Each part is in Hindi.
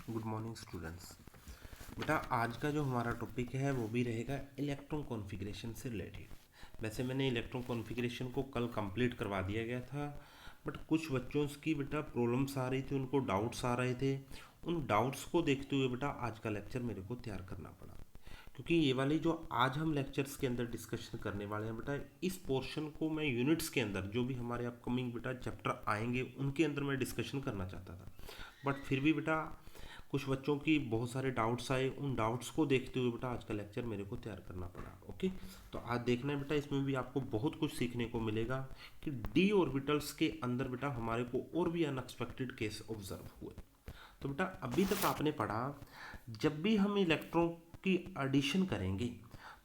Good morning students. बेटा आज का जो हमारा टॉपिक है वो भी रहेगा इलेक्ट्रॉन कॉन्फ़िगरेशन से रिलेटेड। वैसे मैंने इलेक्ट्रॉन कॉन्फ़िगरेशन को कल कंप्लीट करवा दिया गया था, बट कुछ बच्चों की बेटा प्रॉब्लम्स आ रही थी, उनको डाउट्स आ रहे थे। उन डाउट्स को देखते हुए बेटा आज का लेक्चर मेरे को तैयार करना पड़ा, क्योंकि ये वाली जो आज हम लेक्चर्स के अंदर डिस्कशन करने वाले हैं बेटा, इस पोर्शन को मैं यूनिट्स के अंदर जो भी हमारे अपकमिंग बेटा चैप्टर आएंगे उनके अंदर मैं डिस्कशन करना चाहता था। बट फिर भी बेटा कुछ बच्चों की बहुत सारे डाउट्स आए, उन डाउट्स को देखते हुए बेटा आज का लेक्चर मेरे को तैयार करना पड़ा। ओके, तो आज देखना है बेटा, इसमें भी आपको बहुत कुछ सीखने को मिलेगा कि डी ऑर्बिटल्स के अंदर बेटा हमारे को और भी अनएक्सपेक्टेड केस ऑब्जर्व हुए। तो बेटा अभी तक आपने पढ़ा, जब भी हम इलेक्ट्रॉन की एडिशन करेंगे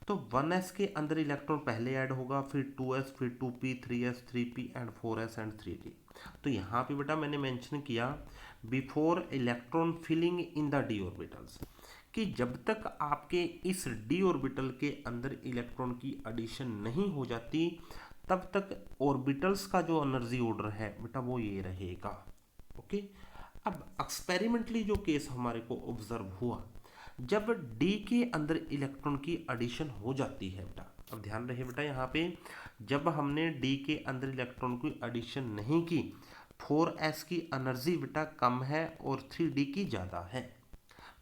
तो 1s के अंदर इलेक्ट्रॉन पहले ऐड होगा, फिर 2s, फिर 2p, 3s, 3p and 4s and 3d। तो यहाँ पे बेटा मैंने मेंशन किया before electron filling in the d orbitals, कि जब तक आपके इस डी ऑर्बिटल के अंदर इलेक्ट्रॉन की एडिशन नहीं हो जाती तब तक ऑर्बिटल्स का जो एनर्जी ऑर्डर है बेटा वो ये रहेगा। ओके, अब एक्सपेरिमेंटली जो केस हमारे को ऑब्जर्व हुआ, जब डी के अंदर इलेक्ट्रॉन की एडिशन हो जाती है बेटा, अब ध्यान रहे बेटा यहाँ पे, जब हमने डी के अंदर इलेक्ट्रॉन की एडिशन नहीं की, 4s की एनर्जी बेटा कम है और 3d की ज़्यादा है।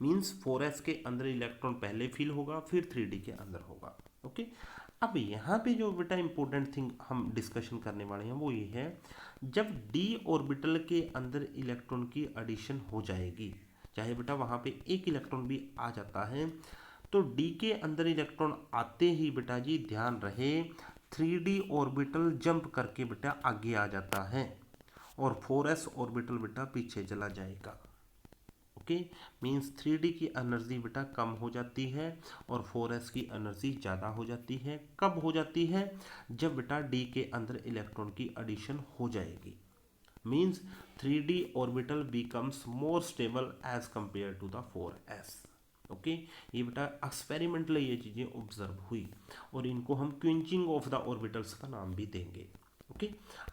मीन्स 4s के अंदर इलेक्ट्रॉन पहले फिल होगा, फिर 3d के अंदर होगा। ओके, अब यहाँ पे जो बेटा इंपॉर्टेंट थिंग हम डिस्कशन करने वाले हैं वो ये है, जब डी ऑर्बिटल के अंदर इलेक्ट्रॉन की एडिशन हो जाएगी, चाहे बेटा वहाँ पे एक इलेक्ट्रॉन भी आ जाता है, तो डी के अंदर इलेक्ट्रॉन आते ही बेटा जी ध्यान रहे 3d ऑर्बिटल जंप करके बेटा आगे आ जाता है और 4s ऑर्बिटल बेटा पीछे चला जाएगा। ओके, मीन्स 3d की एनर्जी बेटा कम हो जाती है और 4s की एनर्जी ज़्यादा हो जाती है। कब हो जाती है? जब बेटा d के अंदर इलेक्ट्रॉन की एडिशन हो जाएगी। Means 3d orbital becomes more stable as compared to the 4s। Okay, ये बेटा एक्सपेरिमेंटल ये चीज़ें ऑब्जर्व हुई और इनको हम क्विंचिंग ऑफ द ऑर्बिटल्स का नाम भी देंगे। ओके,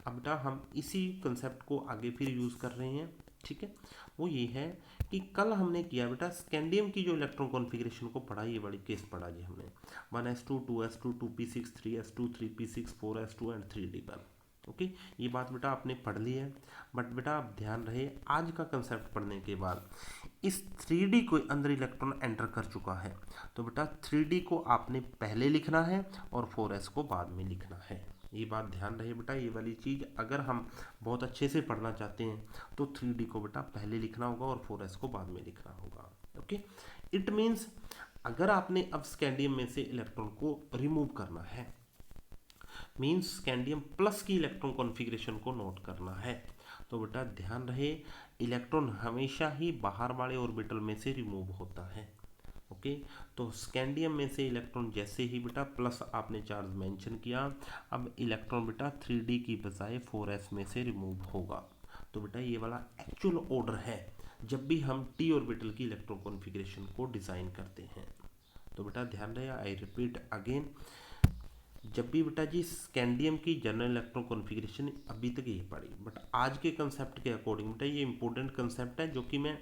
अब बेटा हम इसी कंसेप्ट को आगे फिर यूज़ कर रहे हैं। ठीक है, वो ये है कि कल हमने किया बेटा स्कैंडियम की जो इलेक्ट्रॉन कॉन्फ़िगरेशन को पढ़ा, ये वाली केस पढ़ा जी हमने 1s2, 2s2, 2p6, 3s2, 3p6, 4s2 and 3d1। Okay, ये बात बेटा आपने पढ़ ली है, बट बेटा आप ध्यान रहे आज का कंसेप्ट पढ़ने के बाद इस 3d को अंदर इलेक्ट्रॉन एंटर कर चुका है, तो बेटा 3d को आपने पहले लिखना है और 4s को बाद में लिखना है। ये बात ध्यान रहे बेटा, ये वाली चीज़ अगर हम बहुत अच्छे से पढ़ना चाहते हैं तो 3d को बेटा पहले लिखना होगा और 4s को बाद में लिखना होगा। ओके, इट मीन्स अगर आपने अब स्कैंडियम में से इलेक्ट्रॉन को रिमूव करना है, मीन्स स्कैंडियम प्लस की इलेक्ट्रॉन कॉन्फ़िगरेशन को नोट करना है, तो बेटा ध्यान रहे इलेक्ट्रॉन हमेशा ही बाहर वाले ऑर्बिटल में से रिमूव होता है। ओके, तो स्कैंडियम में से इलेक्ट्रॉन जैसे ही बेटा प्लस आपने चार्ज मेंशन किया, अब इलेक्ट्रॉन बेटा 3d की बजाय 4s में से रिमूव होगा। तो बेटा ये वाला एक्चुअल ऑर्डर है जब भी हम टी ऑर्बिटल की इलेक्ट्रॉन कॉन्फ़िगरेशन को डिज़ाइन करते हैं। तो बेटा ध्यान रहे, आई रिपीट अगेन, जब भी बेटा जी स्कैंडियम की जनरल इलेक्ट्रॉन कॉन्फ़िगरेशन अभी तक यही पढ़ी, बट आज के कंसेप्ट के अकॉर्डिंग बेटा ये इंपॉर्टेंट कंसेप्ट है जो कि मैं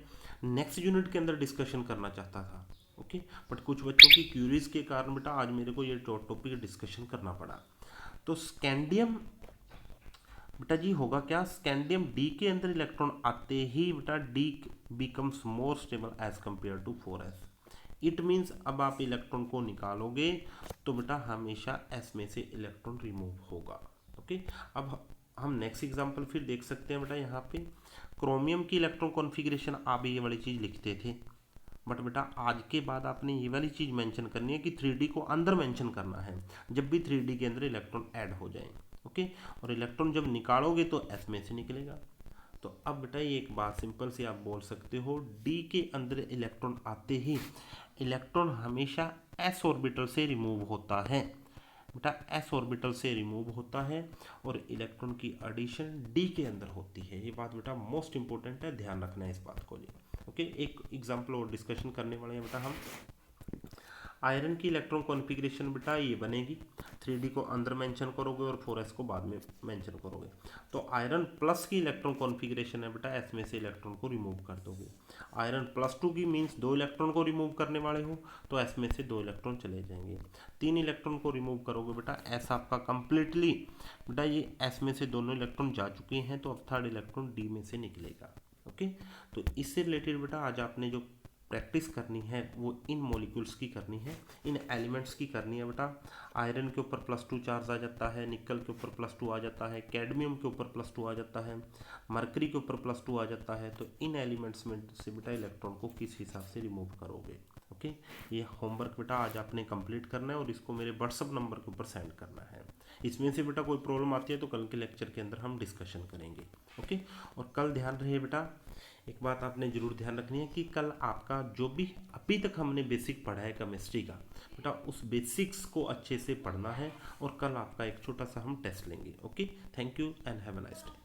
नेक्स्ट यूनिट के अंदर डिस्कशन करना चाहता था। ओके, बट कुछ बच्चों की क्यूरीज के कारण बेटा आज मेरे को ये टॉपिक डिस्कशन करना पड़ा। तो स्कैंडियम बेटा जी होगा क्या, स्कैंडियम डी के अंदर इलेक्ट्रॉन आते ही बेटा d becomes more stable as compared to 4s। It means अब आप इलेक्ट्रॉन को निकालोगे तो बेटा हमेशा एस में से इलेक्ट्रॉन रिमूव होगा। ओके, अब हम नेक्स्ट एग्जांपल फिर देख सकते हैं बेटा, यहाँ पे क्रोमियम की इलेक्ट्रॉन कॉन्फ़िगरेशन आप ये वाली चीज़ लिखते थे, बट बेटा आज के बाद आपने ये वाली चीज़ मेंशन करनी है कि 3d को अंदर मेंशन करना है जब भी 3d के अंदर इलेक्ट्रॉन ऐड हो जाए। ओके, और इलेक्ट्रॉन जब निकालोगे तो एस में से निकलेगा। तो अब बेटा ये एक बात सिंपल सी आप बोल सकते हो, डी के अंदर इलेक्ट्रॉन आते ही इलेक्ट्रॉन हमेशा एस ऑर्बिटल से रिमूव होता है। बेटा एस ऑर्बिटल से रिमूव होता है और इलेक्ट्रॉन की एडिशन डी के अंदर होती है। ये बात बेटा मोस्ट इंपॉर्टेंट है, ध्यान रखना है इस बात को जी। ओके, एक एग्जांपल और डिस्कशन करने वाले हैं बेटा हम। आयरन की इलेक्ट्रॉन कॉन्फ़िगरेशन बेटा ये बनेगी, 3D को अंदर मेंशन करोगे और 4s को बाद में मेंशन करोगे। तो आयरन प्लस की इलेक्ट्रॉन कॉन्फ़िगरेशन है बेटा, एस में से इलेक्ट्रॉन को रिमूव कर दोगे। आयरन प्लस 2 की मीन्स 2 इलेक्ट्रॉन को रिमूव करने वाले हो, तो एस में से 2 इलेक्ट्रॉन चले जाएंगे। 3 इलेक्ट्रॉन को रिमूव करोगे बेटा, एस आपका कंप्लीटली बेटा ये एस में से दोनों इलेक्ट्रॉन जा चुके हैं, तो अब थर्ड इलेक्ट्रॉन डी में से निकलेगा। ओके, तो इससे रिलेटेड बेटा आज आपने जो प्रैक्टिस करनी है वो इन मॉलिक्यूल्स की करनी है, इन एलिमेंट्स की करनी है बेटा। आयरन के ऊपर +2 चार्ज आ जाता है, निकल के ऊपर +2 आ जाता है, कैडमियम के ऊपर +2 आ जाता है, मरकरी के ऊपर +2 आ जाता है। तो इन एलिमेंट्स में से बेटा इलेक्ट्रॉन को किस हिसाब से रिमूव करोगे। ओके, ये होमवर्क बेटा आज आपने कंप्लीट करना है और इसको मेरे व्हाट्सअप नंबर के ऊपर सेंड करना है। इसमें से बेटा कोई प्रॉब्लम आती है तो कल के लेक्चर के अंदर हम डिस्कशन करेंगे। ओके, और कल ध्यान रहे बेटा, एक बात आपने जरूर ध्यान रखनी है कि कल आपका जो भी अभी तक हमने बेसिक पढ़ा है केमिस्ट्री का बेटा, उस बेसिक्स को अच्छे से पढ़ना है और कल आपका एक छोटा सा हम टेस्ट लेंगे। Okay, thank you and have a nice day.